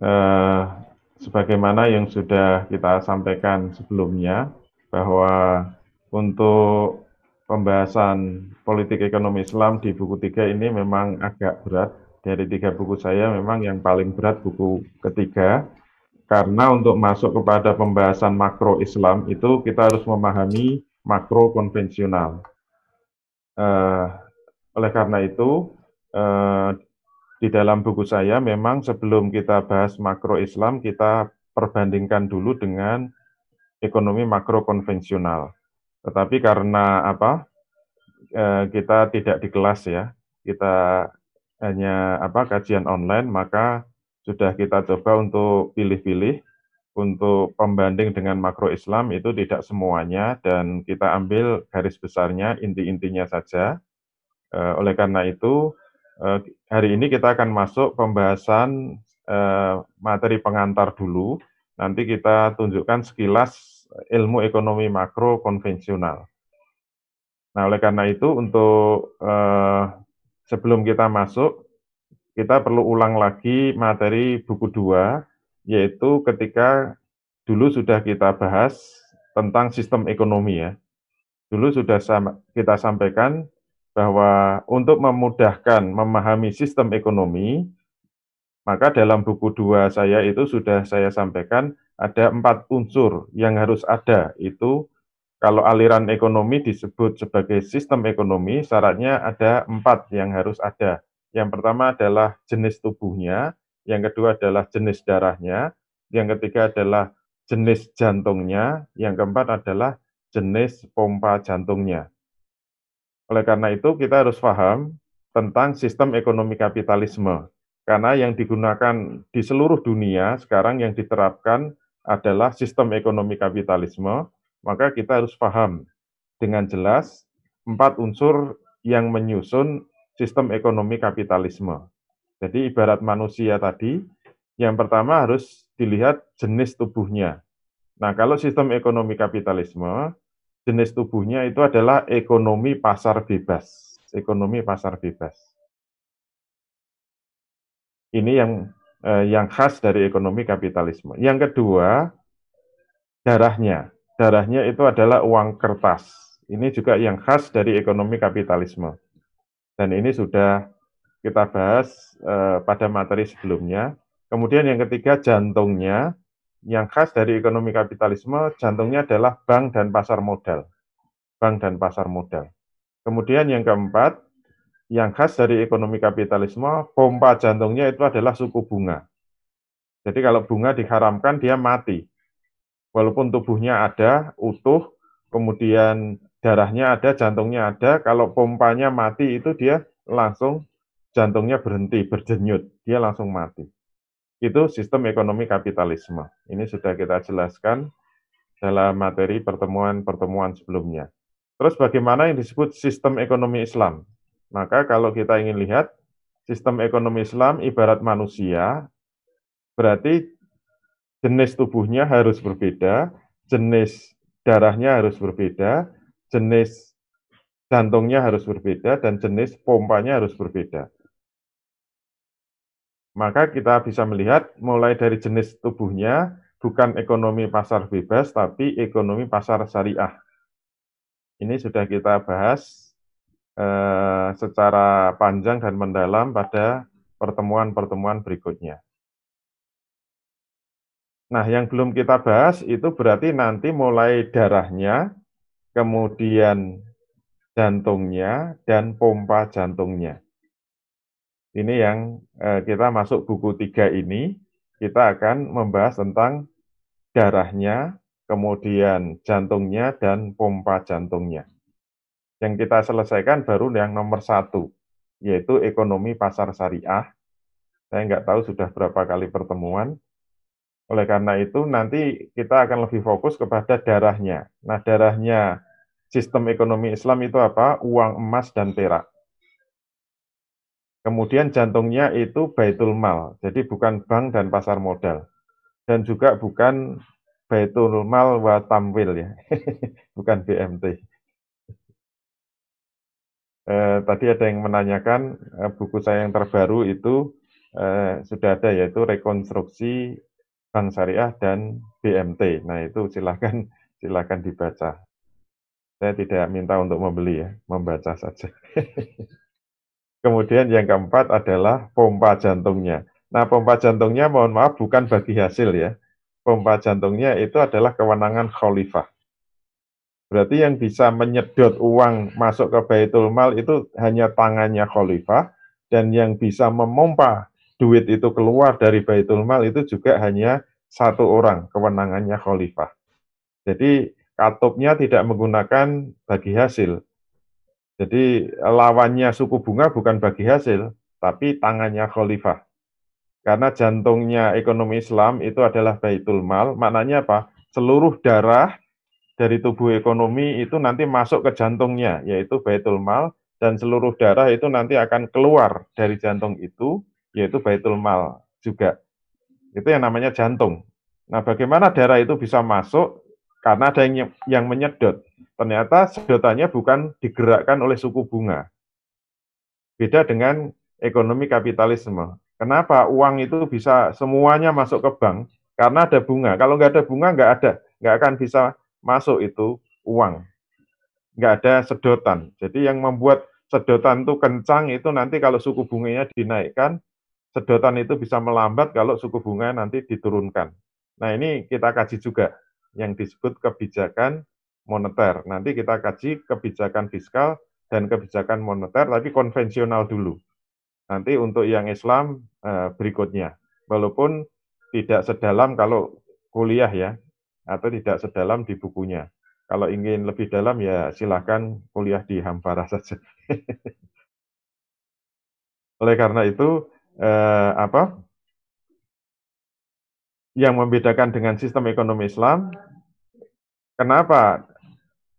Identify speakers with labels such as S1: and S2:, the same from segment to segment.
S1: Eh, Sebagaimana yang sudah kita sampaikan sebelumnya, bahwa untuk pembahasan politik ekonomi Islam di buku 3 ini memang agak berat. Dari 3 buku saya memang yang paling berat buku ketiga, karena untuk masuk kepada pembahasan makro Islam itu kita harus memahami makro konvensional. Eh, oleh karena itu, eh, di dalam buku saya memang sebelum kita bahas makro Islam, kita perbandingkan dulu dengan ekonomi makro konvensional. Tetapi karena kita tidak di kelas ya, kita hanya kajian online, maka sudah kita coba untuk pilih-pilih untuk pembanding dengan makro Islam itu tidak semuanya, dan kita ambil garis besarnya, inti-intinya saja. Oleh karena itu, hari ini kita akan masuk pembahasan materi pengantar dulu. Nanti kita tunjukkan sekilas ilmu ekonomi makro konvensional. Nah, oleh karena itu untuk sebelum kita masuk, kita perlu ulang lagi materi buku 2, yaitu ketika dulu sudah kita bahas tentang sistem ekonomi ya. Dulu sudah kita sampaikan bahwa untuk memudahkan memahami sistem ekonomi, maka dalam buku 2 saya itu sudah saya sampaikan ada 4 unsur yang harus ada. Itu kalau aliran ekonomi disebut sebagai sistem ekonomi, syaratnya ada 4 yang harus ada. Yang pertama adalah jenis tubuhnya, yang kedua adalah jenis darahnya, yang ketiga adalah jenis jantungnya, yang keempat adalah jenis pompa jantungnya. Oleh karena itu, kita harus paham tentang sistem ekonomi kapitalisme. Karena yang digunakan di seluruh dunia sekarang yang diterapkan adalah sistem ekonomi kapitalisme, maka kita harus paham dengan jelas 4 unsur yang menyusun sistem ekonomi kapitalisme. Jadi ibarat manusia tadi, yang pertama harus dilihat jenis tubuhnya. Nah, kalau sistem ekonomi kapitalisme, jenis tubuhnya itu adalah ekonomi pasar bebas. Ekonomi pasar bebas. Ini yang khas dari ekonomi kapitalisme. Yang kedua, darahnya. Darahnya itu adalah uang kertas. Ini juga yang khas dari ekonomi kapitalisme. Dan ini sudah kita bahas pada materi sebelumnya. Kemudian yang ketiga, jantungnya. Yang khas dari ekonomi kapitalisme, jantungnya adalah bank dan pasar modal. Bank dan pasar modal. Kemudian yang keempat, yang khas dari ekonomi kapitalisme, pompa jantungnya itu adalah suku bunga. Jadi kalau bunga diharamkan, dia mati. Walaupun tubuhnya ada, utuh, kemudian darahnya ada, jantungnya ada, kalau pompanya mati itu dia langsung jantungnya berhenti, berdenyut, dia langsung mati. Itu sistem ekonomi kapitalisme. Ini sudah kita jelaskan dalam materi pertemuan-pertemuan sebelumnya. Terus bagaimana yang disebut sistem ekonomi Islam? Maka kalau kita ingin lihat sistem ekonomi Islam ibarat manusia, berarti jenis tubuhnya harus berbeda, jenis darahnya harus berbeda, jenis jantungnya harus berbeda, dan jenis pompanya harus berbeda. Maka kita bisa melihat mulai dari jenis tubuhnya, bukan ekonomi pasar bebas, tapi ekonomi pasar syariah. Ini sudah kita bahas secara panjang dan mendalam pada pertemuan-pertemuan berikutnya. Nah, yang belum kita bahas itu berarti nanti mulai darahnya, kemudian jantungnya, dan pompa jantungnya. Ini yang kita masuk buku 3 ini, kita akan membahas tentang darahnya, kemudian jantungnya, dan pompa jantungnya. Yang kita selesaikan baru yang nomor 1, yaitu ekonomi pasar syariah. Saya nggak tahu sudah berapa kali pertemuan. Oleh karena itu, nanti kita akan lebih fokus kepada darahnya. Nah, darahnya sistem ekonomi Islam itu apa? Uang emas dan perak. Kemudian jantungnya itu Baitul Mal, jadi bukan bank dan pasar modal. Dan juga bukan Baitul Mal wa Tamwil ya, bukan BMT. Tadi ada yang menanyakan buku saya yang terbaru itu sudah ada yaitu rekonstruksi Bank Syariah dan BMT. Nah itu silakan silakan dibaca. Saya tidak minta untuk membeli ya, membaca saja. Kemudian yang keempat adalah pompa jantungnya. Nah, pompa jantungnya mohon maaf bukan bagi hasil ya. Pompa jantungnya itu adalah kewenangan khalifah. Berarti yang bisa menyedot uang masuk ke Baitul Mal itu hanya tangannya khalifah, dan yang bisa memompa duit itu keluar dari Baitul Mal itu juga hanya satu orang, kewenangannya khalifah. Jadi katupnya tidak menggunakan bagi hasil. Jadi lawannya suku bunga bukan bagi hasil, tapi tangannya khalifah. Karena jantungnya ekonomi Islam itu adalah Baitul Mal, maknanya apa? Seluruh darah dari tubuh ekonomi itu nanti masuk ke jantungnya, yaitu Baitul Mal, dan seluruh darah itu nanti akan keluar dari jantung itu, yaitu Baitul Mal juga. Itu yang namanya jantung. Nah, bagaimana darah itu bisa masuk? Karena ada yang menyedot. Ternyata sedotannya bukan digerakkan oleh suku bunga. Beda dengan ekonomi kapitalisme. Kenapa uang itu bisa semuanya masuk ke bank? Karena ada bunga. Kalau nggak ada bunga, nggak akan bisa masuk itu uang. Nggak ada sedotan. Jadi yang membuat sedotan itu kencang itu nanti kalau suku bunganya dinaikkan, sedotan itu bisa melambat kalau suku bunga nanti diturunkan. Nah ini kita kaji juga yang disebut kebijakan moneter. Nanti kita kaji kebijakan fiskal dan kebijakan moneter, tapi konvensional dulu. Nanti untuk yang Islam berikutnya, walaupun tidak sedalam kalau kuliah ya, atau tidak sedalam di bukunya. Kalau ingin lebih dalam ya silahkan kuliah di Hampara saja. Oleh karena itu, apa yang membedakan dengan sistem ekonomi Islam, kenapa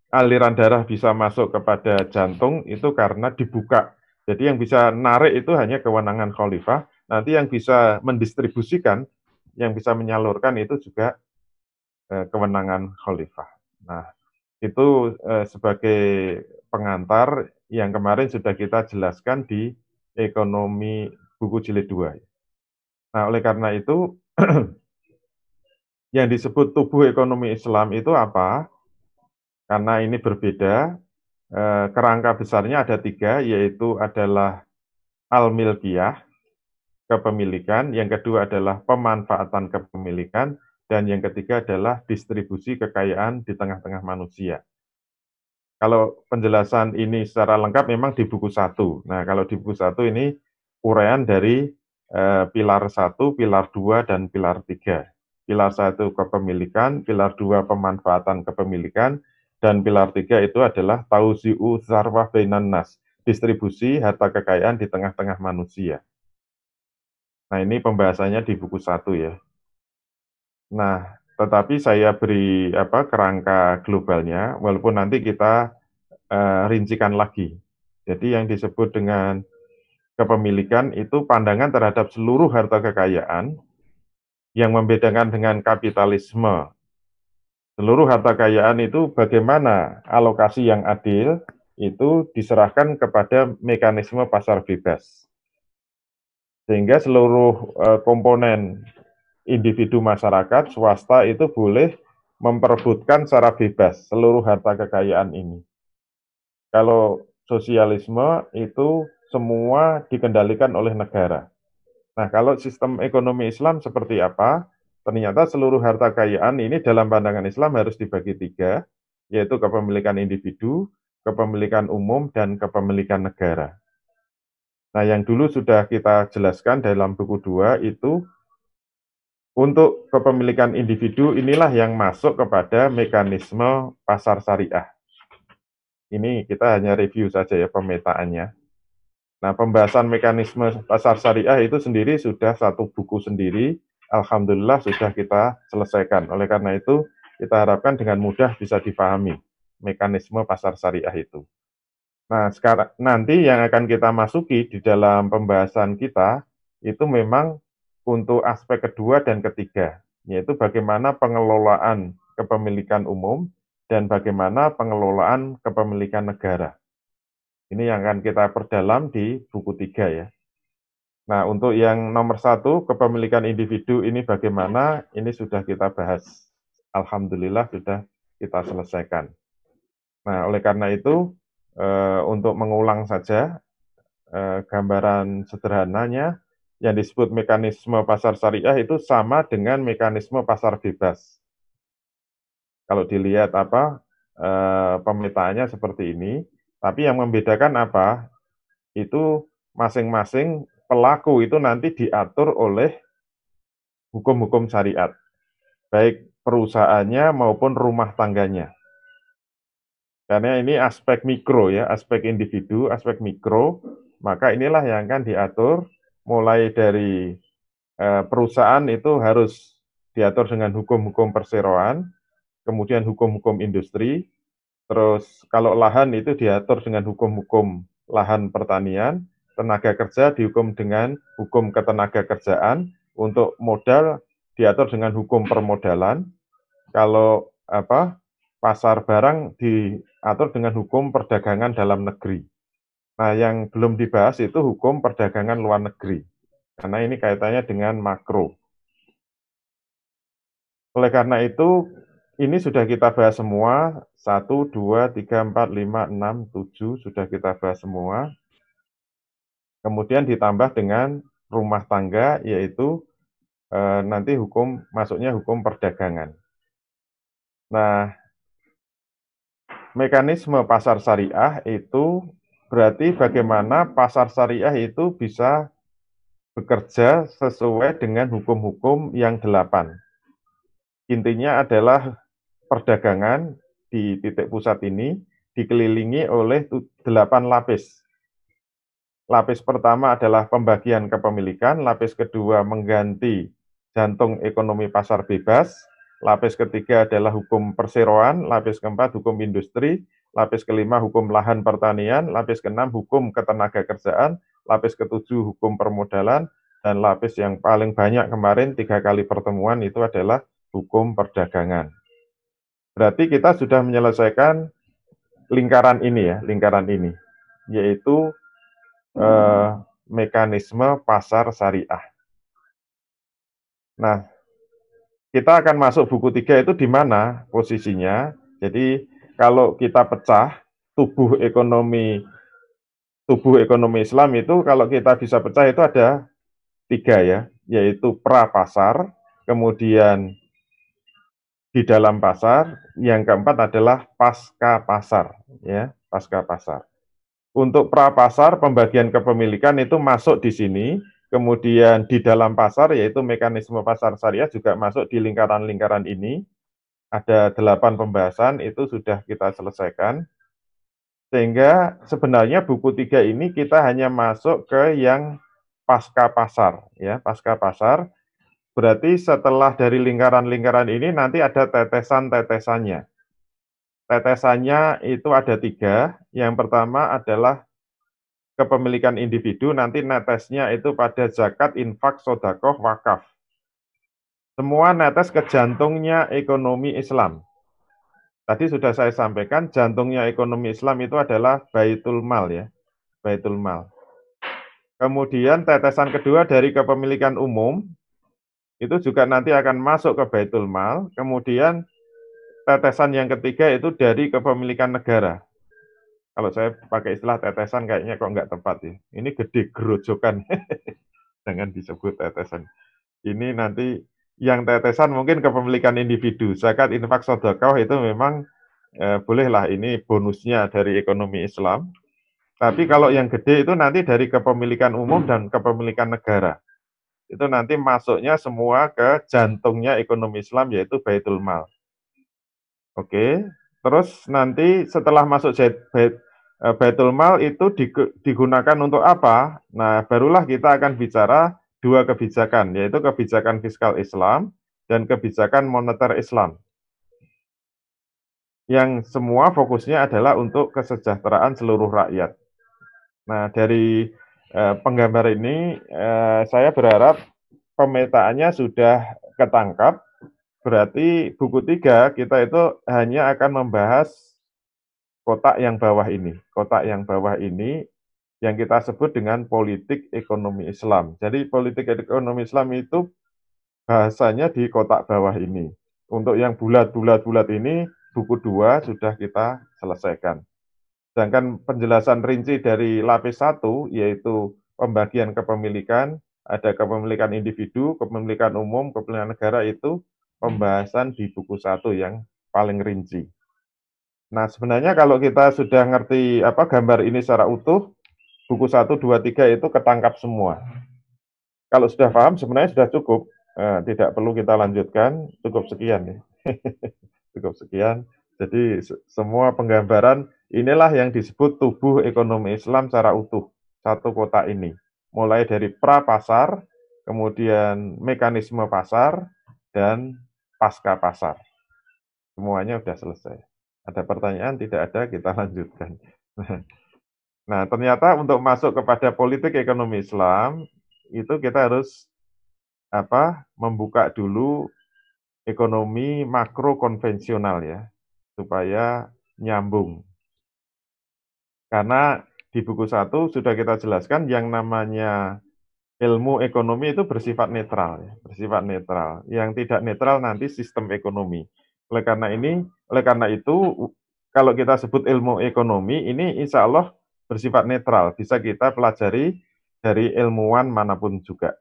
S1: aliran darah bisa masuk kepada jantung itu karena dibuka. Jadi yang bisa narik itu hanya kewenangan khalifah, nanti yang bisa mendistribusikan, yang bisa menyalurkan itu juga kewenangan khalifah. Nah, itu sebagai pengantar yang kemarin sudah kita jelaskan di ekonomi buku jilid 2. Nah, oleh karena itu yang disebut tubuh ekonomi Islam itu apa? Karena ini berbeda, kerangka besarnya ada 3, yaitu adalah al-milkiyah, kepemilikan, yang kedua adalah pemanfaatan kepemilikan, dan yang ketiga adalah distribusi kekayaan di tengah-tengah manusia. Kalau penjelasan ini secara lengkap memang di buku 1. Nah, kalau di buku 1 ini uraian dari pilar 1, pilar 2, dan pilar 3. Pilar 1 kepemilikan, pilar 2 pemanfaatan kepemilikan, dan pilar 3 itu adalah tauzi'u zarwah bainan nas, distribusi harta kekayaan di tengah-tengah manusia. Nah, ini pembahasannya di buku 1 ya. Nah, tetapi saya beri kerangka globalnya, walaupun nanti kita rincikan lagi. Jadi yang disebut dengan kepemilikan itu pandangan terhadap seluruh harta kekayaan yang membedakan dengan kapitalisme. Seluruh harta kekayaan itu bagaimana alokasi yang adil itu diserahkan kepada mekanisme pasar bebas. Sehingga seluruh komponen individu masyarakat, swasta itu boleh memperebutkan secara bebas seluruh harta kekayaan ini. Kalau sosialisme itu semua dikendalikan oleh negara. Nah, kalau sistem ekonomi Islam seperti apa? Ternyata seluruh harta kekayaan ini dalam pandangan Islam harus dibagi 3, yaitu kepemilikan individu, kepemilikan umum, dan kepemilikan negara. Nah, yang dulu sudah kita jelaskan dalam buku 2 itu untuk kepemilikan individu inilah yang masuk kepada mekanisme pasar syariah. Ini kita hanya review saja ya pemetaannya. Nah, pembahasan mekanisme pasar syariah itu sendiri sudah satu buku sendiri, alhamdulillah sudah kita selesaikan. Oleh karena itu, kita harapkan dengan mudah bisa dipahami mekanisme pasar syariah itu. Nah, sekarang nanti yang akan kita masuki di dalam pembahasan kita itu memang untuk aspek kedua dan ketiga, yaitu bagaimana pengelolaan kepemilikan umum dan bagaimana pengelolaan kepemilikan negara. Ini yang akan kita perdalam di buku 3 ya. Nah, untuk yang nomor satu, kepemilikan individu ini bagaimana, ini sudah kita bahas. Alhamdulillah sudah kita selesaikan. Nah, oleh karena itu, untuk mengulang saja, gambaran sederhananya, yang disebut mekanisme pasar syariah itu sama dengan mekanisme pasar bebas. Kalau dilihat pemetaannya seperti ini, tapi yang membedakan apa, itu masing-masing pelaku itu nanti diatur oleh hukum-hukum syariat, baik perusahaannya maupun rumah tangganya. Karena ini aspek mikro ya, aspek individu, aspek mikro, maka inilah yang akan diatur mulai dari perusahaan itu harus diatur dengan hukum-hukum perseroan, kemudian hukum-hukum industri, terus kalau lahan itu diatur dengan hukum-hukum lahan pertanian, tenaga kerja dihukum dengan hukum ketenagakerjaan, untuk modal diatur dengan hukum permodalan, kalau pasar barang diatur dengan hukum perdagangan dalam negeri. Nah, yang belum dibahas itu hukum perdagangan luar negeri, karena ini kaitannya dengan makro. Oleh karena itu, ini sudah kita bahas semua, 1, 2, 3, 4, 5, 6, 7, sudah kita bahas semua. Kemudian ditambah dengan rumah tangga, yaitu nanti masuknya hukum perdagangan. Nah, mekanisme pasar syariah itu berarti bagaimana pasar syariah itu bisa bekerja sesuai dengan hukum-hukum yang 8. Intinya adalah perdagangan di titik pusat ini dikelilingi oleh 8 lapis. Lapis pertama adalah pembagian kepemilikan, lapis kedua mengganti jantung ekonomi pasar bebas, lapis ketiga adalah hukum perseroan, lapis keempat hukum industri, lapis kelima hukum lahan pertanian, lapis keenam hukum ketenagakerjaan, lapis ketujuh hukum permodalan, dan lapis yang paling banyak kemarin 3 kali pertemuan itu adalah hukum perdagangan. Berarti kita sudah menyelesaikan lingkaran ini, yaitu mekanisme pasar syariah. Nah, kita akan masuk buku 3 itu di mana posisinya. Jadi, kalau kita pecah tubuh ekonomi Islam itu, kalau kita bisa pecah itu ada 3 ya, yaitu pra-pasar, kemudian di dalam pasar, yang keempat adalah pasca pasar, ya, pasca pasar. Untuk pra-pasar, pembagian kepemilikan itu masuk di sini, kemudian di dalam pasar, yaitu mekanisme pasar syariah juga masuk di lingkaran-lingkaran ini. Ada 8 pembahasan, itu sudah kita selesaikan. Sehingga sebenarnya buku 3 ini kita hanya masuk ke yang pasca pasar, ya, pasca pasar. Berarti setelah dari lingkaran-lingkaran ini nanti ada tetesan-tetesannya. Tetesannya itu ada 3. Yang pertama adalah kepemilikan individu, nanti netesnya itu pada zakat, infak, sodakoh, wakaf. Semua netes ke jantungnya ekonomi Islam. Tadi sudah saya sampaikan, jantungnya ekonomi Islam itu adalah Baitul Mal ya, Baitul Mal. Kemudian tetesan kedua dari kepemilikan umum, itu juga nanti akan masuk ke Baitul Mal. Kemudian tetesan yang ketiga itu dari kepemilikan negara. Kalau saya pakai istilah tetesan kayaknya kok nggak tepat ya. Ini gede gerojokan, jangan disebut tetesan. Ini nanti yang tetesan mungkin kepemilikan individu. Zakat, infak, sedekah itu memang bolehlah ini bonusnya dari ekonomi Islam. Tapi kalau yang gede itu nanti dari kepemilikan umum dan kepemilikan negara. Itu nanti masuknya semua ke jantungnya ekonomi Islam, yaitu Baitul Mal. Oke, terus nanti setelah masuk Baitul Mal itu digunakan untuk apa? Nah, barulah kita akan bicara 2 kebijakan, yaitu kebijakan fiskal Islam dan kebijakan moneter Islam. Yang semua fokusnya adalah untuk kesejahteraan seluruh rakyat. Nah, dari penggambar ini, saya berharap pemetaannya sudah ketangkap. Berarti buku 3 kita itu hanya akan membahas kotak yang bawah ini. Kotak yang bawah ini yang kita sebut dengan politik ekonomi Islam. Jadi politik ekonomi Islam itu bahasanya di kotak bawah ini. Untuk yang bulat-bulat ini, buku 2 sudah kita selesaikan. Sedangkan penjelasan rinci dari lapis 1, yaitu pembagian kepemilikan, ada kepemilikan individu, kepemilikan umum, kepemilikan negara, itu pembahasan di buku 1 yang paling rinci. Nah, sebenarnya kalau kita sudah ngerti gambar ini secara utuh, buku 1, 2, 3 itu ketangkap semua. Kalau sudah paham sebenarnya sudah cukup, tidak perlu kita lanjutkan, cukup sekian ya. Cukup sekian. Jadi semua penggambaran inilah yang disebut tubuh ekonomi Islam secara utuh, satu kotak ini. Mulai dari pra-pasar, kemudian mekanisme pasar, dan pasca pasar. Semuanya sudah selesai. Ada pertanyaan? Tidak ada, kita lanjutkan. Nah, ternyata untuk masuk kepada politik ekonomi Islam, itu kita harus membuka dulu ekonomi makro konvensional ya, supaya nyambung. Karena di buku 1 sudah kita jelaskan yang namanya ilmu ekonomi itu bersifat netral ya, bersifat netral. Yang tidak netral nanti sistem ekonomi. Oleh karena itu kalau kita sebut ilmu ekonomi ini insya Allah bersifat netral, bisa kita pelajari dari ilmuwan manapun juga.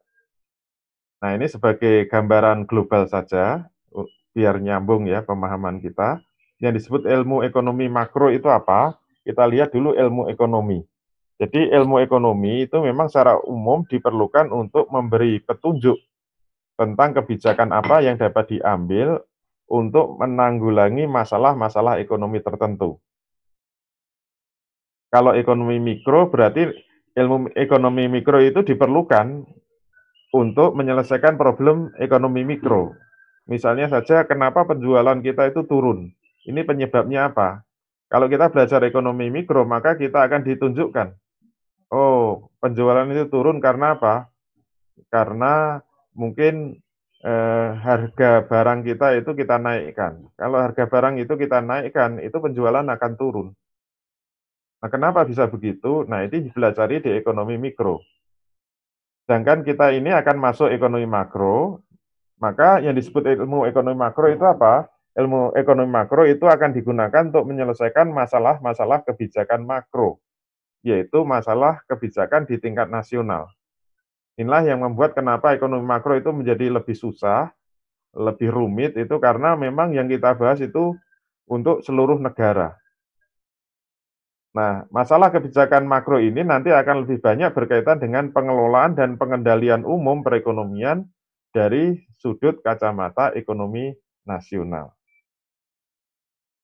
S1: Nah, ini sebagai gambaran global saja, biar nyambung ya pemahaman kita. Yang disebut ilmu ekonomi makro itu apa? Kita lihat dulu ilmu ekonomi. Jadi ilmu ekonomi itu memang secara umum diperlukan untuk memberi petunjuk tentang kebijakan apa yang dapat diambil untuk menanggulangi masalah-masalah ekonomi tertentu. Kalau ekonomi mikro berarti ilmu ekonomi mikro itu diperlukan untuk menyelesaikan problem ekonomi mikro. Misalnya saja kenapa penjualan kita itu turun. Ini penyebabnya apa? Kalau kita belajar ekonomi mikro, maka kita akan ditunjukkan. Oh, penjualan itu turun karena apa? Karena mungkin harga barang kita itu kita naikkan. Kalau harga barang itu kita naikkan, itu penjualan akan turun. Nah, kenapa bisa begitu? Nah, ini dipelajari di ekonomi mikro. Sedangkan kita ini akan masuk ekonomi makro, maka yang disebut ilmu ekonomi makro itu apa? Ilmu ekonomi makro itu akan digunakan untuk menyelesaikan masalah-masalah kebijakan makro, yaitu masalah kebijakan di tingkat nasional. Inilah yang membuat kenapa ekonomi makro itu menjadi lebih susah, lebih rumit, itu karena memang yang kita bahas itu untuk seluruh negara. Nah, masalah kebijakan makro ini nanti akan lebih banyak berkaitan dengan pengelolaan dan pengendalian umum perekonomian dari sudut kacamata ekonomi nasional.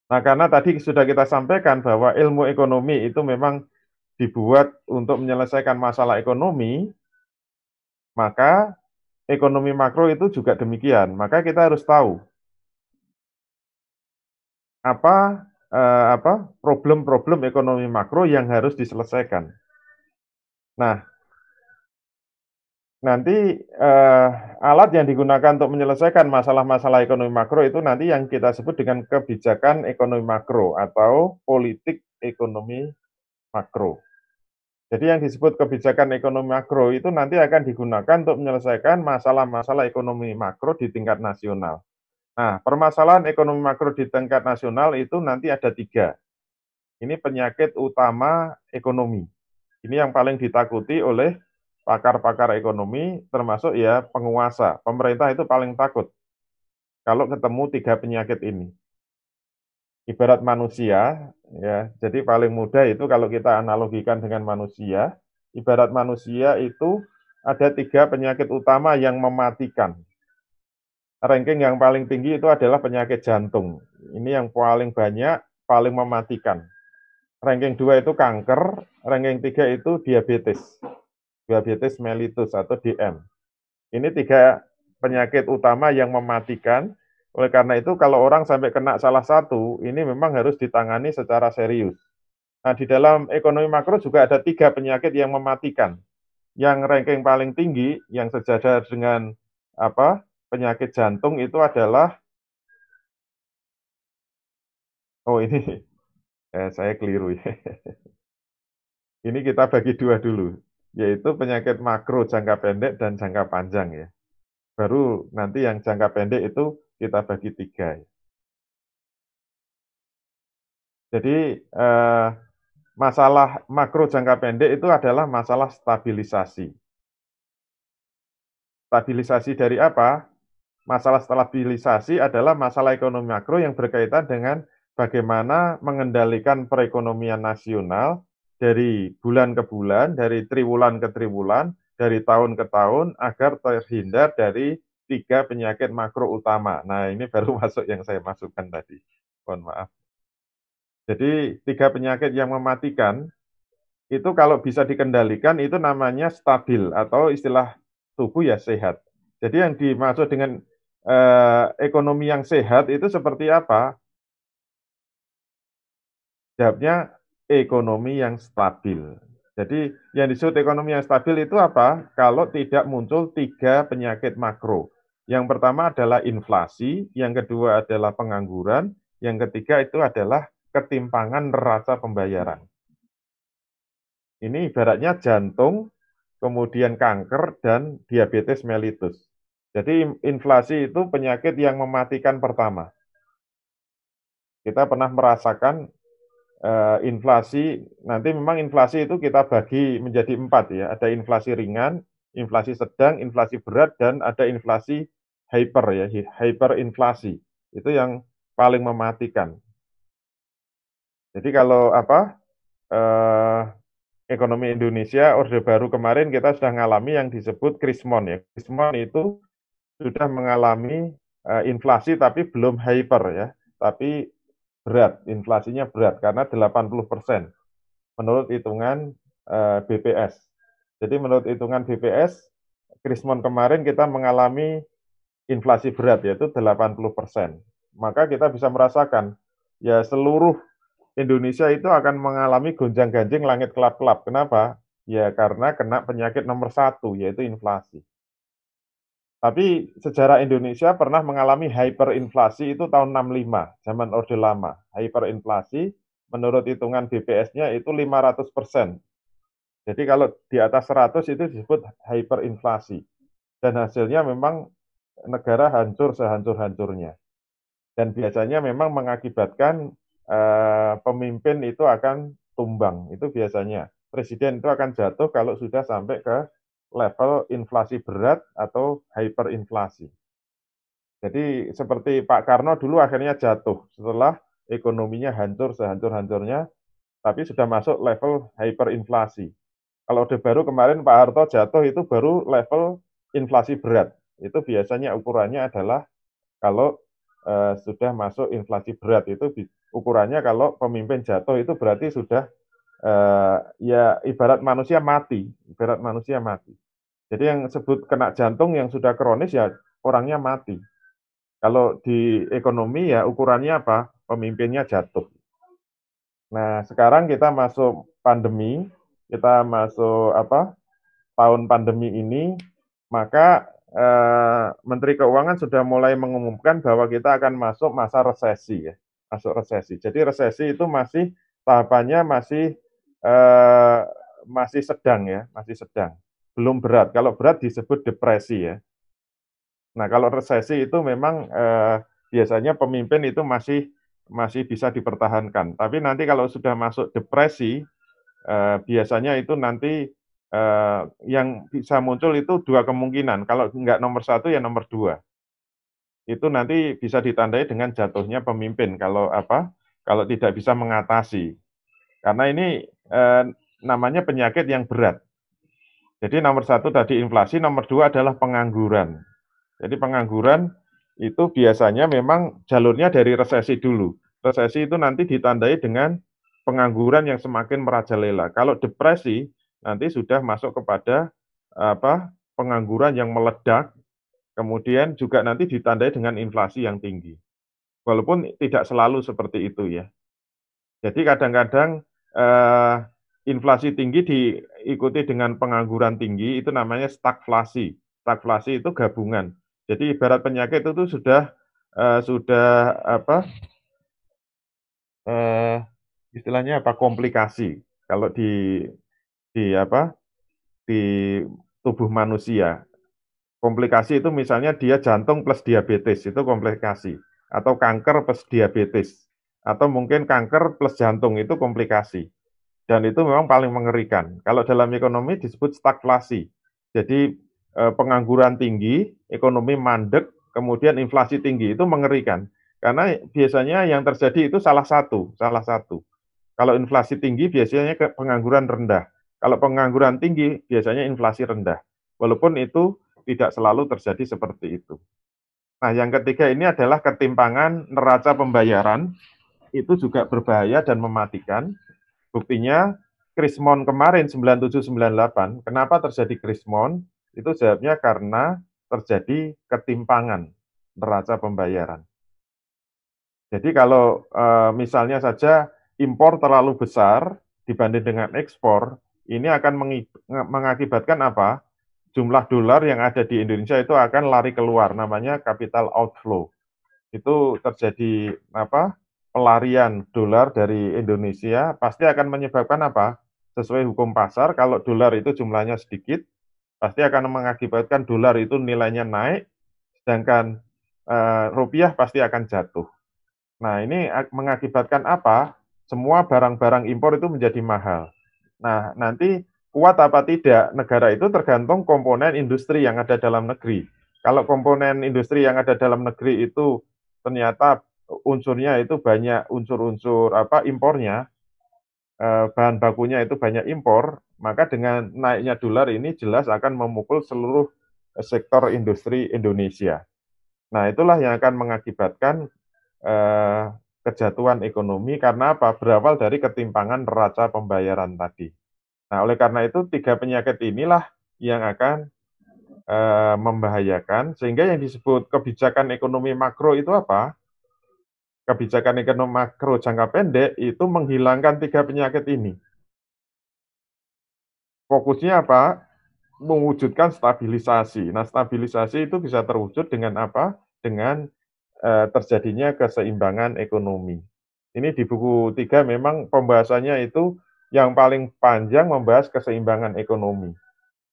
S1: Nah, karena tadi sudah kita sampaikan bahwa ilmu ekonomi itu memang dibuat untuk menyelesaikan masalah ekonomi, maka ekonomi makro itu juga demikian. Maka kita harus tahu apa problem-problem ekonomi makro yang harus diselesaikan. Nah, nanti alat yang digunakan untuk menyelesaikan masalah-masalah ekonomi makro itu nanti yang kita sebut dengan kebijakan ekonomi makro atau politik ekonomi makro. Jadi yang disebut kebijakan ekonomi makro itu nanti akan digunakan untuk menyelesaikan masalah-masalah ekonomi makro di tingkat nasional. Nah, permasalahan ekonomi makro di tingkat nasional itu nanti ada 3. Ini penyakit utama ekonomi. Ini yang paling ditakuti oleh pakar-pakar ekonomi, termasuk ya penguasa. Pemerintah itu paling takut kalau ketemu 3 penyakit ini. Ibarat manusia, ya, jadi paling mudah itu kalau kita analogikan dengan manusia, ibarat manusia itu ada 3 penyakit utama yang mematikan. Ranking yang paling tinggi itu adalah penyakit jantung. Ini yang paling banyak, paling mematikan. Ranking 2 itu kanker, ranking 3 itu diabetes. Diabetes mellitus atau DM. Ini 3 penyakit utama yang mematikan. Oleh karena itu kalau orang sampai kena salah satu, ini memang harus ditangani secara serius. Nah, di dalam ekonomi makro juga ada 3 penyakit yang mematikan. Yang ranking paling tinggi, yang sejajar dengan penyakit jantung itu adalah, oh ini saya keliru ya. Ini kita bagi dua dulu, yaitu penyakit makro jangka pendek dan jangka panjang ya. Baru nanti yang jangka pendek itu kita bagi tiga. Jadi masalah makro jangka pendek itu adalah masalah stabilisasi. Stabilisasi dari apa? Masalah stabilisasi adalah masalah ekonomi makro yang berkaitan dengan bagaimana mengendalikan perekonomian nasional dari bulan ke bulan, dari triwulan ke triwulan, dari tahun ke tahun, agar terhindar dari tiga penyakit makro utama. Nah, ini baru masuk yang saya masukkan tadi. Mohon maaf. Jadi, tiga penyakit yang mematikan itu kalau bisa dikendalikan itu namanya stabil atau istilah tubuh ya sehat. Jadi yang dimaksud dengan ekonomi yang sehat itu seperti apa? Jawabnya ekonomi yang stabil. Jadi yang disebut ekonomi yang stabil itu apa? Kalau tidak muncul tiga penyakit makro. Yang pertama adalah inflasi, yang kedua adalah pengangguran, yang ketiga itu adalah ketimpangan neraca pembayaran. Ini ibaratnya jantung, kemudian kanker, dan diabetes mellitus. Jadi inflasi itu penyakit yang mematikan pertama. Kita pernah merasakan inflasi, nanti memang inflasi itu kita bagi menjadi 4 ya, ada inflasi ringan, inflasi sedang, inflasi berat, dan ada inflasi hyper ya, hyperinflasi. Itu yang paling mematikan. Jadi kalau eee ekonomi Indonesia, Orde Baru kemarin kita sudah mengalami yang disebut krismon ya. Krismon itu sudah mengalami inflasi tapi belum hyper ya, tapi berat, inflasinya berat karena 80% menurut hitungan BPS. Jadi menurut hitungan BPS, krismon kemarin kita mengalami inflasi berat yaitu 80%. Maka kita bisa merasakan ya seluruh Indonesia itu akan mengalami gonjang-ganjing langit kelap-kelap. Kenapa? Ya karena kena penyakit nomor satu, yaitu inflasi. Tapi sejarah Indonesia pernah mengalami hyperinflasi itu tahun 65, zaman Orde Lama. Hyperinflasi menurut hitungan BPS-nya itu 500%. Jadi kalau di atas 100 itu disebut hyperinflasi. Dan hasilnya memang negara hancur sehancur-hancurnya. Dan biasanya memang mengakibatkan pemimpin itu akan tumbang, itu biasanya. Presiden itu akan jatuh kalau sudah sampai ke level inflasi berat atau hyperinflasi. Jadi seperti Pak Karno dulu akhirnya jatuh setelah ekonominya hancur sehancur-hancurnya, tapi sudah masuk level hyperinflasi. Kalau Orde Baru kemarin Pak Harto jatuh itu baru level inflasi berat. Itu biasanya ukurannya adalah kalau sudah masuk inflasi berat itu ukurannya kalau pemimpin jatuh itu berarti sudah ya ibarat manusia mati, ibarat manusia mati. Jadi yang sebut kena jantung yang sudah kronis ya orangnya mati. Kalau di ekonomi ya ukurannya apa? Pemimpinnya jatuh. Nah, sekarang kita masuk pandemi, kita masuk tahun pandemi ini, maka Menteri Keuangan sudah mulai mengumumkan bahwa kita akan masuk masa resesi ya, masuk resesi. Jadi resesi itu masih tahapannya eh, masih sedang ya, masih sedang, belum berat. Kalau berat disebut depresi ya. Nah, kalau resesi itu memang biasanya pemimpin itu masih masih bisa dipertahankan. Tapi nanti kalau sudah masuk depresi, biasanya itu nanti yang bisa muncul itu dua kemungkinan, kalau nggak nomor satu ya nomor dua. Itu nanti bisa ditandai dengan jatuhnya pemimpin kalau tidak bisa mengatasi. Karena ini namanya penyakit yang berat. Jadi nomor satu tadi inflasi, nomor dua adalah pengangguran. Jadi pengangguran itu biasanya memang jalurnya dari resesi dulu. Resesi itu nanti ditandai dengan pengangguran yang semakin merajalela. Kalau depresi nanti sudah masuk kepada pengangguran yang meledak, kemudian juga nanti ditandai dengan inflasi yang tinggi. Walaupun tidak selalu seperti itu ya. Jadi kadang-kadang inflasi tinggi diikuti dengan pengangguran tinggi itu namanya stagflasi. Stagflasi itu gabungan. Jadi ibarat penyakit itu sudah istilahnya komplikasi. Kalau di di apa, di tubuh manusia. Komplikasi itu misalnya dia jantung plus diabetes, itu komplikasi. Atau kanker plus diabetes. Atau mungkin kanker plus jantung, itu komplikasi. Dan itu memang paling mengerikan. Kalau dalam ekonomi disebut stagflasi. Jadi pengangguran tinggi, ekonomi mandek, kemudian inflasi tinggi, itu mengerikan. Karena biasanya yang terjadi itu salah satu. Kalau inflasi tinggi biasanya pengangguran rendah. Kalau pengangguran tinggi biasanya inflasi rendah. Walaupun itu tidak selalu terjadi seperti itu. Nah, yang ketiga ini adalah ketimpangan neraca pembayaran. Itu juga berbahaya dan mematikan. Buktinya Krismon kemarin 9798, kenapa terjadi Krismon? Itu jawabnya karena terjadi ketimpangan neraca pembayaran. Jadi kalau misalnya saja impor terlalu besar dibanding dengan ekspor, ini akan mengakibatkan apa? Jumlah dolar yang ada di Indonesia itu akan lari keluar, namanya capital outflow. Itu terjadi apa? Pelarian dolar dari Indonesia pasti akan menyebabkan apa? Sesuai hukum pasar, kalau dolar itu jumlahnya sedikit, pasti akan mengakibatkan dolar itu nilainya naik, sedangkan rupiah pasti akan jatuh. Nah, ini mengakibatkan apa? Semua barang-barang impor itu menjadi mahal. Nah, nanti kuat apa tidak negara itu tergantung komponen industri yang ada dalam negeri. Kalau komponen industri yang ada dalam negeri itu ternyata unsurnya itu banyak unsur-unsur apa impornya, bahan bakunya itu banyak impor, maka dengan naiknya dolar ini jelas akan memukul seluruh sektor industri Indonesia. Nah, itulah yang akan mengakibatkan eh, kejatuhan ekonomi karena apa? Berawal dari ketimpangan neraca pembayaran tadi. Nah, oleh karena itu tiga penyakit inilah yang akan membahayakan sehingga yang disebut kebijakan ekonomi makro itu apa? Kebijakan ekonomi makro jangka pendek itu menghilangkan tiga penyakit ini. Fokusnya apa? Mewujudkan stabilisasi. Nah, stabilisasi itu bisa terwujud dengan apa? Dengan terjadinya keseimbangan ekonomi. Ini di buku 3 memang pembahasannya itu yang paling panjang membahas keseimbangan ekonomi.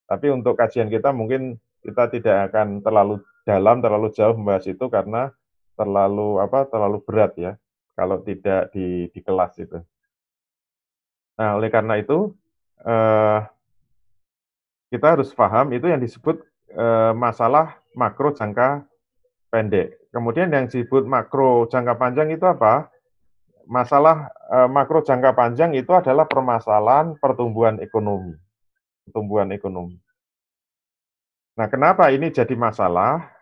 S1: Tapi untuk kajian kita mungkin kita tidak akan terlalu dalam, terlalu jauh membahas itu karena terlalu berat ya kalau tidak di kelas itu. Nah, oleh karena itu eh, kita harus paham itu yang disebut masalah makro jangka pendek. Kemudian yang disebut makro jangka panjang itu apa? Masalah makro jangka panjang itu adalah permasalahan pertumbuhan ekonomi. Pertumbuhan ekonomi. Nah, kenapa ini jadi masalah?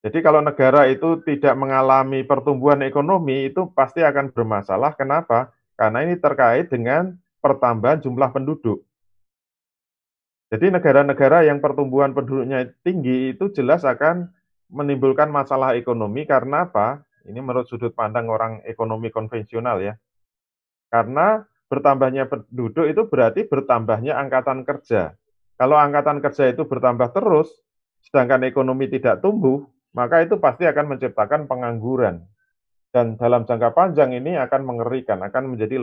S1: Jadi kalau negara itu tidak mengalami pertumbuhan ekonomi itu pasti akan bermasalah. Kenapa? Karena ini terkait dengan pertambahan jumlah penduduk. Jadi negara-negara yang pertumbuhan penduduknya tinggi itu jelas akan menimbulkan masalah ekonomi karena apa? Ini menurut sudut pandang orang ekonomi konvensional ya. Karena bertambahnya penduduk itu berarti bertambahnya angkatan kerja. Kalau angkatan kerja itu bertambah terus, sedangkan ekonomi tidak tumbuh, maka itu pasti akan menciptakan pengangguran. Dan dalam jangka panjang ini akan mengerikan, akan menjadi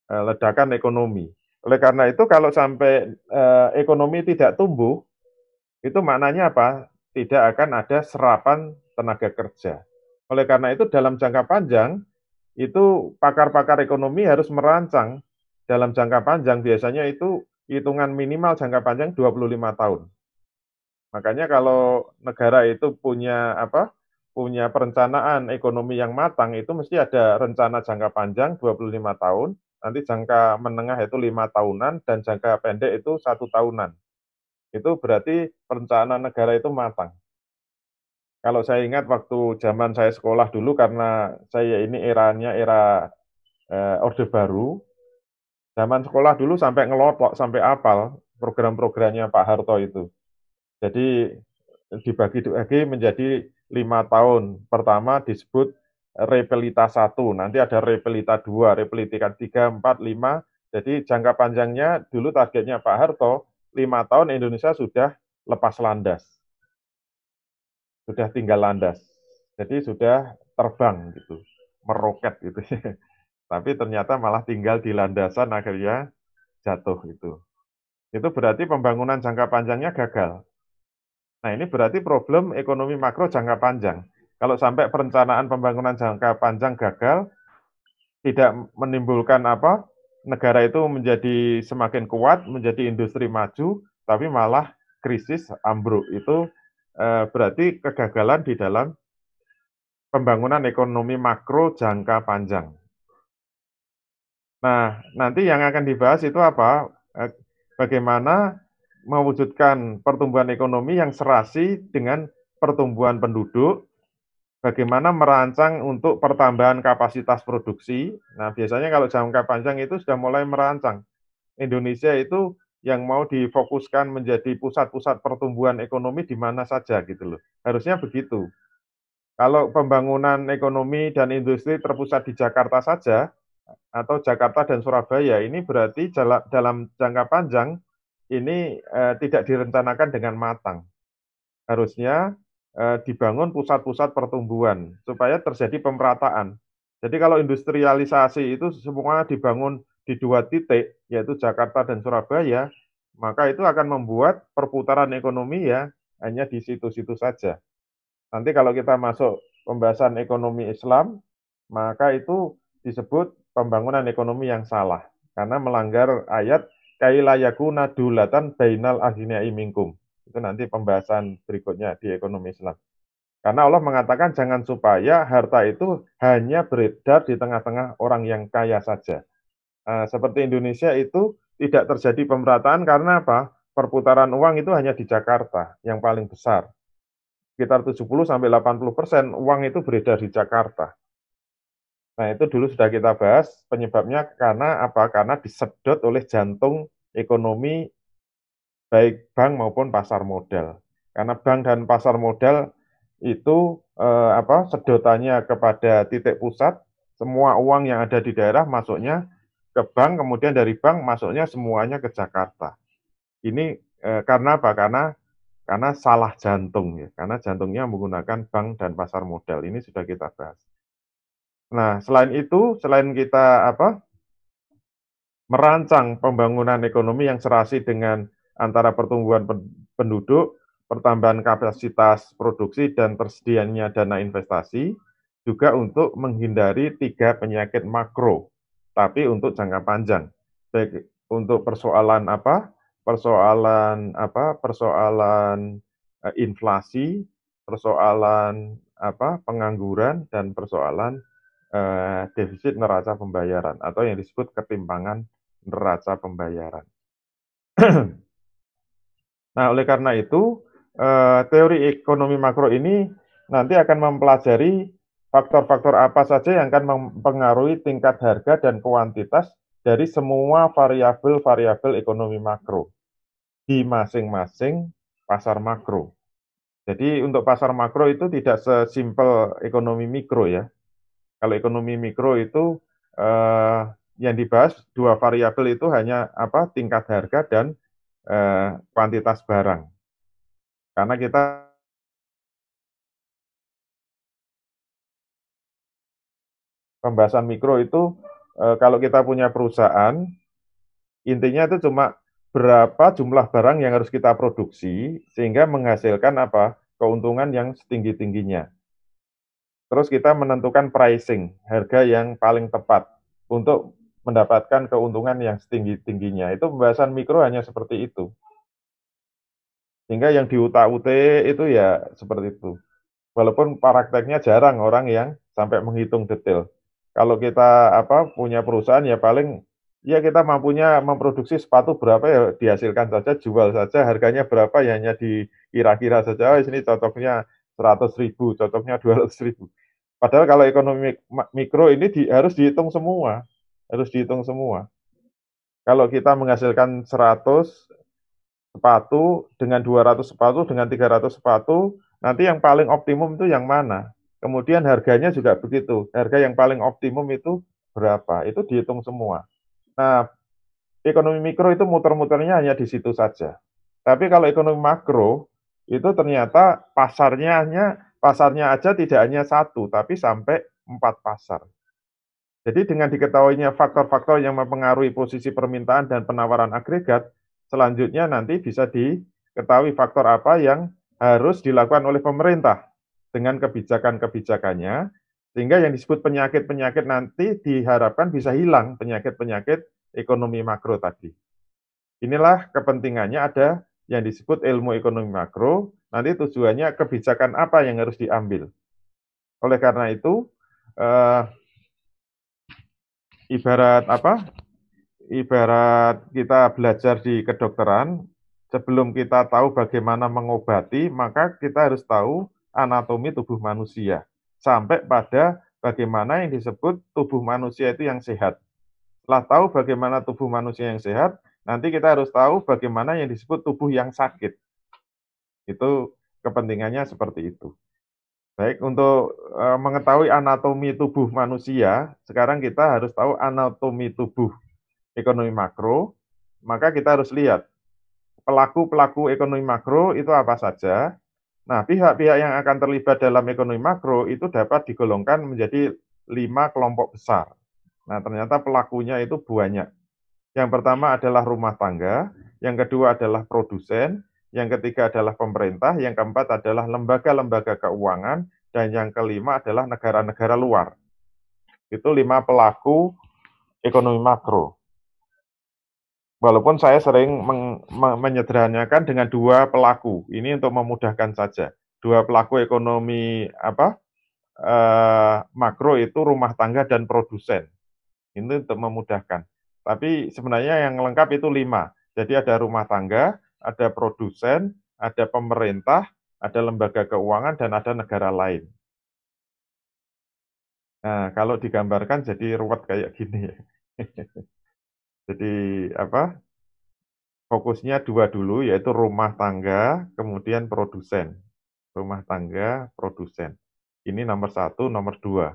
S1: ledakan ekonomi. Oleh karena itu kalau sampai ekonomi tidak tumbuh, itu maknanya apa? Tidak akan ada serapan tenaga kerja. Oleh karena itu dalam jangka panjang, itu pakar-pakar ekonomi harus merancang dalam jangka panjang, biasanya itu hitungan minimal jangka panjang 25 tahun. Makanya kalau negara itu punya apa? Punya perencanaan ekonomi yang matang itu mesti ada rencana jangka panjang 25 tahun, nanti jangka menengah itu 5 tahunan dan jangka pendek itu 1 tahunan. Itu berarti perencanaan negara itu matang. Kalau saya ingat waktu zaman saya sekolah dulu karena saya ini eranya era Orde Baru, zaman sekolah dulu sampai ngelotok, sampai apal program-programnya Pak Harto itu. Jadi dibagi-bagi menjadi 5 tahun. Pertama disebut repelita 1, nanti ada repelita 2, repelita 3, 4, 5. Jadi jangka panjangnya dulu targetnya Pak Harto, 5 tahun Indonesia sudah lepas landas. Sudah tinggal landas. Jadi sudah terbang gitu, meroket gitu. Tapi ternyata malah tinggal di landasan akhirnya jatuh itu. Itu berarti pembangunan jangka panjangnya gagal. Nah, ini berarti problem ekonomi makro jangka panjang. Kalau sampai perencanaan pembangunan jangka panjang gagal, tidak menimbulkan apa, negara itu menjadi semakin kuat, menjadi industri maju, tapi malah krisis, ambruk. Itu berarti kegagalan di dalam pembangunan ekonomi makro jangka panjang. Nah, nanti yang akan dibahas itu apa? Bagaimana mewujudkan pertumbuhan ekonomi yang serasi dengan pertumbuhan penduduk, bagaimana merancang untuk pertambahan kapasitas produksi. Nah, biasanya kalau jangka panjang itu sudah mulai merancang. Indonesia itu yang mau difokuskan menjadi pusat-pusat pertumbuhan ekonomi di mana saja gitu loh. Harusnya begitu. Kalau pembangunan ekonomi dan industri terpusat di Jakarta saja, atau Jakarta dan Surabaya, ini berarti dalam jangka panjang ini tidak direncanakan dengan matang. Harusnya dibangun pusat-pusat pertumbuhan supaya terjadi pemerataan. Jadi kalau industrialisasi itu semua dibangun di 2 titik, yaitu Jakarta dan Surabaya, maka itu akan membuat perputaran ekonomi ya hanya di situ-situ saja. Nanti kalau kita masuk pembahasan ekonomi Islam, maka itu disebut pembangunan ekonomi yang salah karena melanggar ayat kaila yakuna dulatan bainal aghniai minkum. Itu nanti pembahasan berikutnya di ekonomi Islam. Karena Allah mengatakan jangan supaya harta itu hanya beredar di tengah-tengah orang yang kaya saja. Seperti Indonesia itu tidak terjadi pemerataan karena apa? Perputaran uang itu hanya di Jakarta yang paling besar. Sekitar 70-80% uang itu beredar di Jakarta. Nah, itu dulu sudah kita bahas, penyebabnya karena apa? Karena disedot oleh jantung ekonomi baik bank maupun pasar modal. Karena bank dan pasar modal itu sedotannya kepada titik pusat, semua uang yang ada di daerah masuknya ke bank, kemudian dari bank masuknya semuanya ke Jakarta. Ini karena apa? Karena salah jantung ya, karena jantungnya menggunakan bank dan pasar modal. Ini sudah kita bahas. Nah, selain itu, selain kita merancang pembangunan ekonomi yang serasi dengan antara pertumbuhan penduduk, pertambahan kapasitas produksi dan tersedianya dana investasi, juga untuk menghindari 3 penyakit makro, tapi untuk jangka panjang. Baik untuk persoalan inflasi, persoalan pengangguran dan persoalan defisit neraca pembayaran atau yang disebut ketimpangan neraca pembayaran. Nah, oleh karena itu, teori ekonomi makro ini nanti akan mempelajari faktor-faktor apa saja yang akan mempengaruhi tingkat harga dan kuantitas dari semua variabel-variabel ekonomi makro di masing-masing pasar makro. Jadi untuk pasar makro itu tidak sesimpel ekonomi mikro ya. Kalau ekonomi mikro itu yang dibahas 2 variabel itu hanya tingkat harga dan kuantitas barang. Karena kita pembahasan mikro itu kalau kita punya perusahaan, intinya itu cuma berapa jumlah barang yang harus kita produksi sehingga menghasilkan keuntungan yang setinggi-tingginya. Terus kita menentukan pricing, harga yang paling tepat untuk mendapatkan keuntungan yang setinggi-tingginya. Itu pembahasan mikro hanya seperti itu. Sehingga yang diutak-utik itu ya seperti itu. Walaupun prakteknya jarang orang yang sampai menghitung detail. Kalau kita punya perusahaan ya paling ya kita mampunya memproduksi sepatu berapa ya dihasilkan saja, jual saja, harganya berapa ya hanya dikira-kira saja, oh sini cocoknya 100.000, cocoknya 200.000. Padahal kalau ekonomi mikro ini harus dihitung semua, harus dihitung semua. Kalau kita menghasilkan 100 sepatu, dengan 200 sepatu, dengan 300 sepatu, nanti yang paling optimum itu yang mana? Kemudian harganya juga begitu, harga yang paling optimum itu berapa? Itu dihitung semua. Nah, ekonomi mikro itu muter-muternya hanya di situ saja. Tapi kalau ekonomi makro, itu ternyata pasarnya aja tidak hanya 1, tapi sampai 4 pasar. Jadi dengan diketahuinya faktor-faktor yang mempengaruhi posisi permintaan dan penawaran agregat, selanjutnya nanti bisa diketahui faktor apa yang harus dilakukan oleh pemerintah dengan kebijakan-kebijakannya, sehingga yang disebut penyakit-penyakit nanti diharapkan bisa hilang, penyakit-penyakit ekonomi makro tadi. Inilah kepentingannya ada yang disebut ilmu ekonomi makro, nanti tujuannya kebijakan apa yang harus diambil. Oleh karena itu, ibarat apa? Ibarat kita belajar di kedokteran, sebelum kita tahu bagaimana mengobati, maka kita harus tahu anatomi tubuh manusia. Sampai pada bagaimana yang disebut tubuh manusia itu yang sehat. Setelah tahu bagaimana tubuh manusia yang sehat, nanti kita harus tahu bagaimana yang disebut tubuh yang sakit. Itu kepentingannya seperti itu. Baik, untuk mengetahui anatomi tubuh manusia, sekarang kita harus tahu anatomi tubuh ekonomi makro, maka kita harus lihat pelaku-pelaku ekonomi makro itu apa saja. Nah, pihak-pihak yang akan terlibat dalam ekonomi makro itu dapat digolongkan menjadi 5 kelompok besar. Nah, ternyata pelakunya itu banyak. Yang pertama adalah rumah tangga, yang kedua adalah produsen, yang ketiga adalah pemerintah, yang keempat adalah lembaga-lembaga keuangan, dan yang kelima adalah negara-negara luar. Itu 5 pelaku ekonomi makro. Walaupun saya sering menyederhanakan dengan 2 pelaku, ini untuk memudahkan saja. 2 pelaku ekonomi makro itu rumah tangga dan produsen. Ini untuk memudahkan. Tapi sebenarnya yang lengkap itu 5. Jadi ada rumah tangga, ada produsen, ada pemerintah, ada lembaga keuangan, dan ada negara lain. Nah, kalau digambarkan jadi ruwet kayak gini ya. Jadi fokusnya 2 dulu, yaitu rumah tangga, kemudian produsen. Rumah tangga, produsen. Ini nomor 1, nomor 2.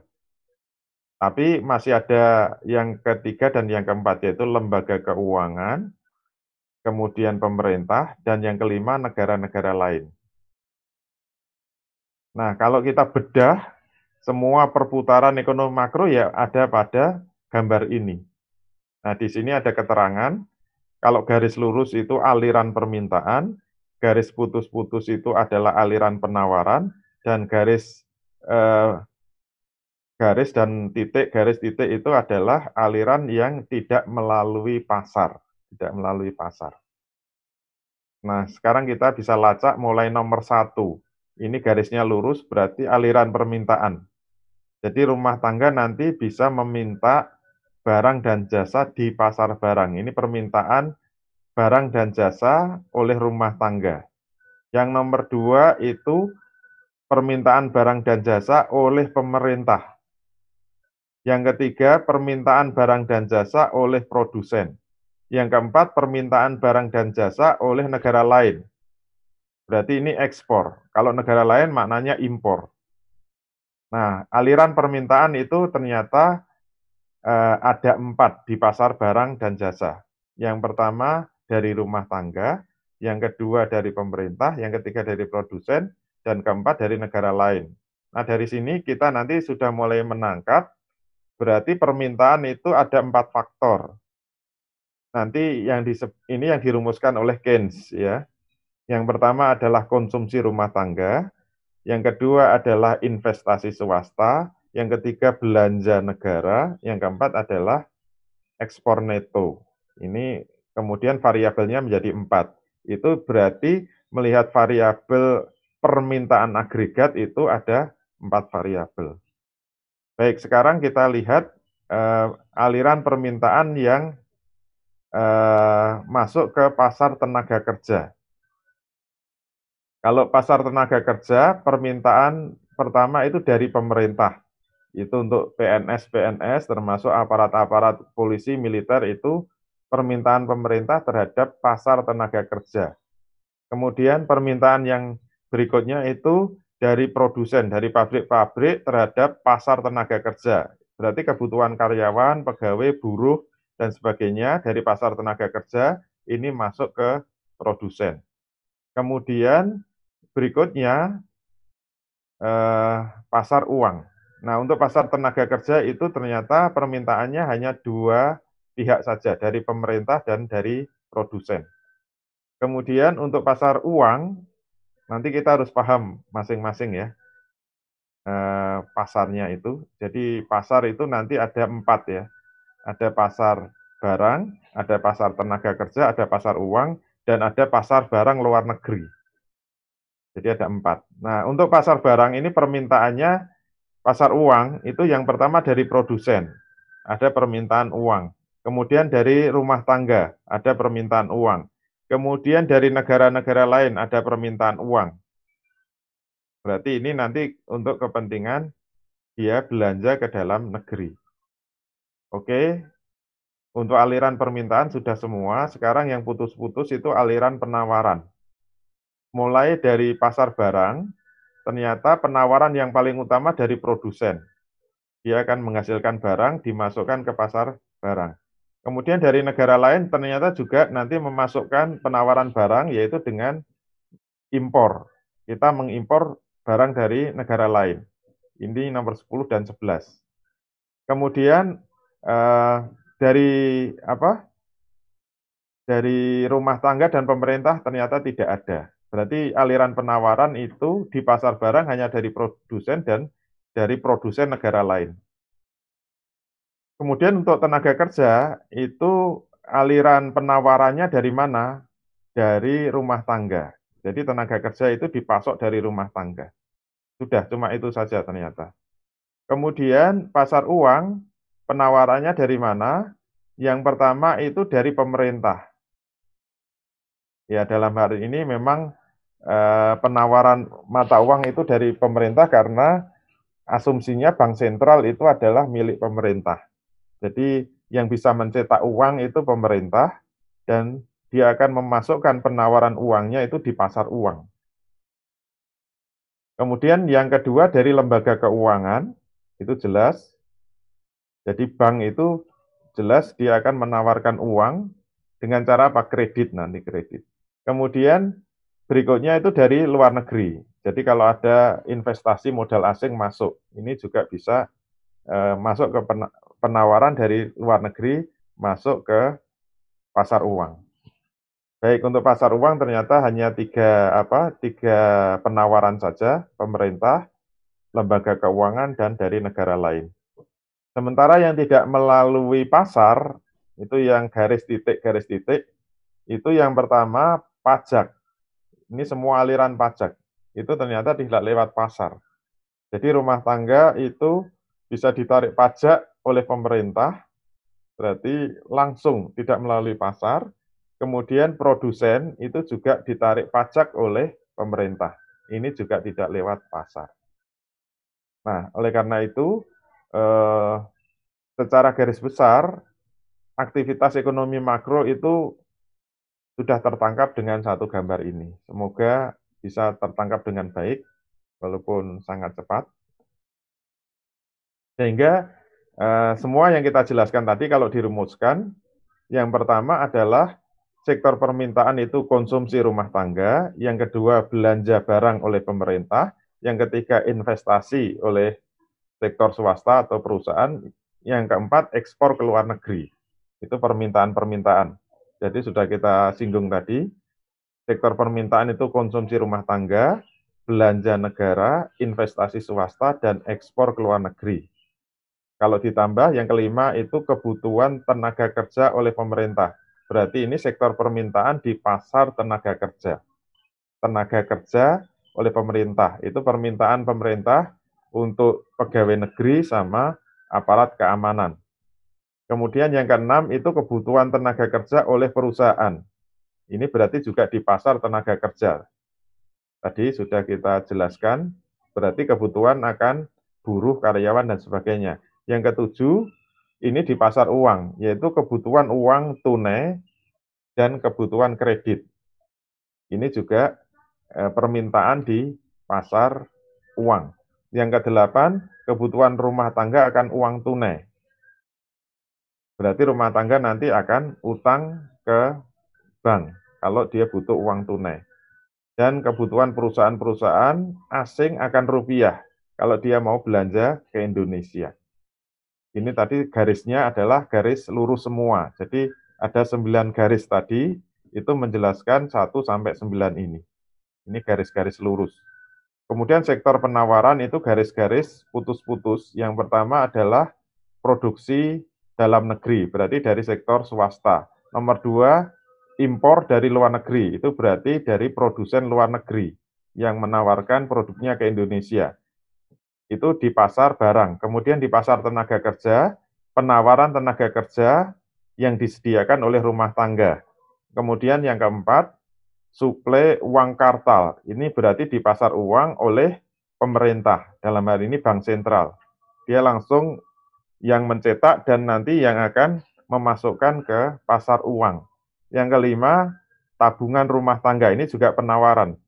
S1: Tapi masih ada yang ketiga dan yang keempat, yaitu lembaga keuangan, kemudian pemerintah, dan yang kelima negara-negara lain. Nah, kalau kita bedah semua perputaran ekonomi makro ya ada pada gambar ini. Nah, di sini ada keterangan, kalau garis lurus itu aliran permintaan, garis putus-putus itu adalah aliran penawaran, dan garis dan garis titik itu adalah aliran yang tidak melalui pasar, tidak melalui pasar. Nah, sekarang kita bisa lacak mulai nomor 1. Ini garisnya lurus berarti aliran permintaan. Jadi rumah tangga nanti bisa meminta barang dan jasa di pasar barang. Ini permintaan barang dan jasa oleh rumah tangga. Yang nomor 2 itu permintaan barang dan jasa oleh pemerintah. Yang ketiga, permintaan barang dan jasa oleh produsen. Yang keempat, permintaan barang dan jasa oleh negara lain. Berarti ini ekspor. Kalau negara lain maknanya impor. Nah, aliran permintaan itu ternyata ada 4 di pasar barang dan jasa. Yang pertama dari rumah tangga, yang kedua dari pemerintah, yang ketiga dari produsen, dan keempat dari negara lain. Nah, dari sini kita nanti sudah mulai menangkap, berarti permintaan itu ada 4 faktor. Nanti ini yang dirumuskan oleh Keynes ya. Yang pertama adalah konsumsi rumah tangga, yang kedua adalah investasi swasta, yang ketiga belanja negara, yang keempat adalah ekspor neto. Ini kemudian variabelnya menjadi 4. Itu berarti melihat variabel permintaan agregat itu ada 4 variabel. Baik, sekarang kita lihat aliran permintaan yang masuk ke pasar tenaga kerja. Kalau pasar tenaga kerja, permintaan pertama itu dari pemerintah. Itu untuk PNS-PNS termasuk aparat-aparat polisi, militer itu permintaan pemerintah terhadap pasar tenaga kerja. Kemudian permintaan yang berikutnya itu dari produsen, dari pabrik-pabrik terhadap pasar tenaga kerja. Berarti kebutuhan karyawan, pegawai, buruh, dan sebagainya dari pasar tenaga kerja ini masuk ke produsen. Kemudian berikutnya pasar uang. Nah, untuk pasar tenaga kerja itu ternyata permintaannya hanya 2 pihak saja, dari pemerintah dan dari produsen. Kemudian untuk pasar uang, nanti kita harus paham masing-masing ya, pasarnya itu. Jadi pasar itu nanti ada 4 ya, ada pasar barang, ada pasar tenaga kerja, ada pasar uang, dan ada pasar barang luar negeri. Jadi ada 4. Nah, untuk pasar barang ini permintaannya pasar uang itu yang pertama dari produsen, ada permintaan uang. Kemudian dari rumah tangga, ada permintaan uang. Kemudian dari negara-negara lain ada permintaan uang. Berarti ini nanti untuk kepentingan dia belanja ke dalam negeri. Oke, untuk aliran permintaan sudah semua, sekarang yang putus-putus itu aliran penawaran. Mulai dari pasar barang, ternyata penawaran yang paling utama dari produsen. Dia akan menghasilkan barang, dimasukkan ke pasar barang. Kemudian dari negara lain ternyata juga nanti memasukkan penawaran barang, yaitu dengan impor. Kita mengimpor barang dari negara lain. Ini nomor 10 dan 11. Kemudian dari dari rumah tangga dan pemerintah ternyata tidak ada. Berarti aliran penawaran itu di pasar barang hanya dari produsen dan dari produsen negara lain. Kemudian untuk tenaga kerja, itu aliran penawarannya dari mana? Dari rumah tangga. Jadi tenaga kerja itu dipasok dari rumah tangga. Sudah, cuma itu saja ternyata. Kemudian pasar uang, penawarannya dari mana? Yang pertama itu dari pemerintah. Ya, dalam hal ini memang penawaran mata uang itu dari pemerintah karena asumsinya bank sentral itu adalah milik pemerintah. Jadi yang bisa mencetak uang itu pemerintah dan dia akan memasukkan penawaran uangnya itu di pasar uang. Kemudian yang kedua dari lembaga keuangan, itu jelas. Jadi bank itu jelas dia akan menawarkan uang dengan cara apa? Kredit nanti, kredit. Kemudian berikutnya itu dari luar negeri. Jadi kalau ada investasi modal asing masuk, ini juga bisa masuk ke penawaran dari luar negeri masuk ke pasar uang. Baik, untuk pasar uang ternyata hanya tiga penawaran saja, pemerintah, lembaga keuangan, dan dari negara lain. Sementara yang tidak melalui pasar, itu yang garis titik, itu yang pertama pajak. Ini semua aliran pajak. Itu ternyata tidak lewat pasar. Jadi rumah tangga itu bisa ditarik pajak oleh pemerintah, berarti langsung tidak melalui pasar. Kemudian produsen itu juga ditarik pajak oleh pemerintah. Ini juga tidak lewat pasar. Nah, oleh karena itu, secara garis besar, aktivitas ekonomi makro itu sudah tertangkap dengan satu gambar ini. Semoga bisa tertangkap dengan baik, walaupun sangat cepat. Sehingga semua yang kita jelaskan tadi kalau dirumuskan, yang pertama adalah sektor permintaan itu konsumsi rumah tangga, yang kedua belanja barang oleh pemerintah, yang ketiga investasi oleh sektor swasta atau perusahaan, yang keempat ekspor ke luar negeri. Itu permintaan-permintaan. Jadi sudah kita singgung tadi, sektor permintaan itu konsumsi rumah tangga, belanja negara, investasi swasta, dan ekspor ke luar negeri. Kalau ditambah yang kelima itu kebutuhan tenaga kerja oleh pemerintah. Berarti ini sektor permintaan di pasar tenaga kerja. Tenaga kerja oleh pemerintah. Itu permintaan pemerintah untuk pegawai negeri sama aparat keamanan. Kemudian yang keenam itu kebutuhan tenaga kerja oleh perusahaan. Ini berarti juga di pasar tenaga kerja. Tadi sudah kita jelaskan, berarti kebutuhan akan buruh, karyawan, dan sebagainya. Yang ketujuh, ini di pasar uang, yaitu kebutuhan uang tunai dan kebutuhan kredit. Ini juga permintaan di pasar uang. Yang kedelapan, kebutuhan rumah tangga akan uang tunai. Berarti rumah tangga nanti akan utang ke bank kalau dia butuh uang tunai. Dan kebutuhan perusahaan-perusahaan asing akan rupiah. kalau dia mau belanja ke Indonesia. Ini tadi garisnya adalah garis lurus semua. Jadi ada 9 garis tadi, itu menjelaskan 1 sampai 9 ini. Ini garis-garis lurus. Kemudian sektor penawaran itu garis-garis putus-putus. Yang pertama adalah produksi dalam negeri, berarti dari sektor swasta. Nomor 2, impor dari luar negeri, itu berarti dari produsen luar negeri yang menawarkan produknya ke Indonesia. Itu di pasar barang. Kemudian di pasar tenaga kerja, penawaran tenaga kerja yang disediakan oleh rumah tangga. Kemudian yang keempat, suplai uang kartal. Ini berarti di pasar uang oleh pemerintah, dalam hal ini bank sentral. Dia langsung yang mencetak dan nanti yang akan memasukkan ke pasar uang. Yang kelima, tabungan rumah tangga. Ini juga penawaran.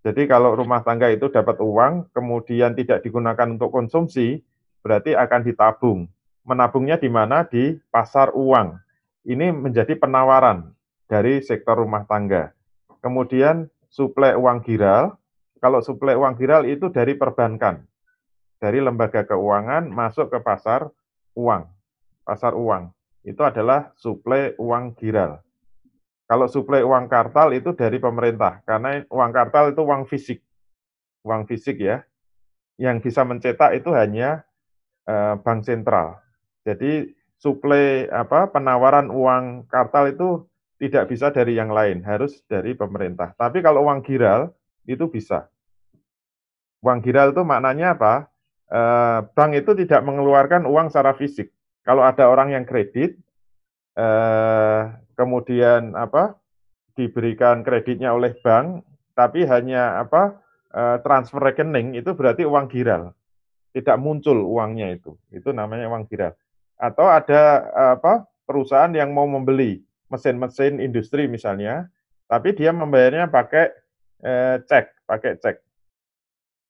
S1: Jadi kalau rumah tangga itu dapat uang, kemudian tidak digunakan untuk konsumsi, berarti akan ditabung. Menabungnya di mana? Di pasar uang. Ini menjadi penawaran dari sektor rumah tangga. Kemudian suplai uang giral. Kalau suplai uang giral itu dari perbankan, dari lembaga keuangan masuk ke pasar uang. Pasar uang itu adalah suplai uang giral. Kalau suplai uang kartal itu dari pemerintah, karena uang kartal itu uang fisik ya. Yang bisa mencetak itu hanya bank sentral. Jadi suplai penawaran uang kartal itu tidak bisa dari yang lain, harus dari pemerintah. Tapi kalau uang giral itu bisa. Uang giral itu maknanya apa? Bank itu tidak mengeluarkan uang secara fisik. Kalau ada orang yang kredit, kemudian diberikan kreditnya oleh bank, tapi hanya transfer rekening, itu berarti uang giral. Tidak muncul uangnya itu namanya uang giral. Atau ada perusahaan yang mau membeli mesin-mesin industri misalnya, tapi dia membayarnya pakai cek.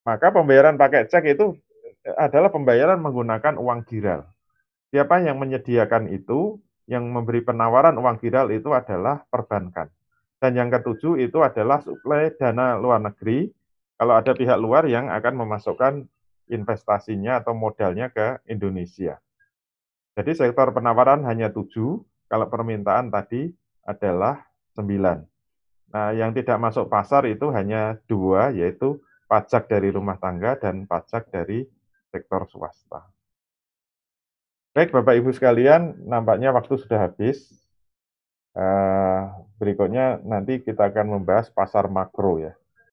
S1: Maka pembayaran pakai cek itu adalah pembayaran menggunakan uang giral. Siapa yang menyediakan itu, yang memberi penawaran uang giral itu adalah perbankan. Dan yang ketujuh itu adalah suplai dana luar negeri, kalau ada pihak luar yang akan memasukkan investasinya atau modalnya ke Indonesia. Jadi sektor penawaran hanya 7, kalau permintaan tadi adalah 9. Nah, yang tidak masuk pasar itu hanya 2, yaitu pajak dari rumah tangga dan pajak dari sektor swasta. Baik, Bapak Ibu sekalian, nampaknya waktu sudah habis. Berikutnya nanti kita akan membahas pasar makro ya.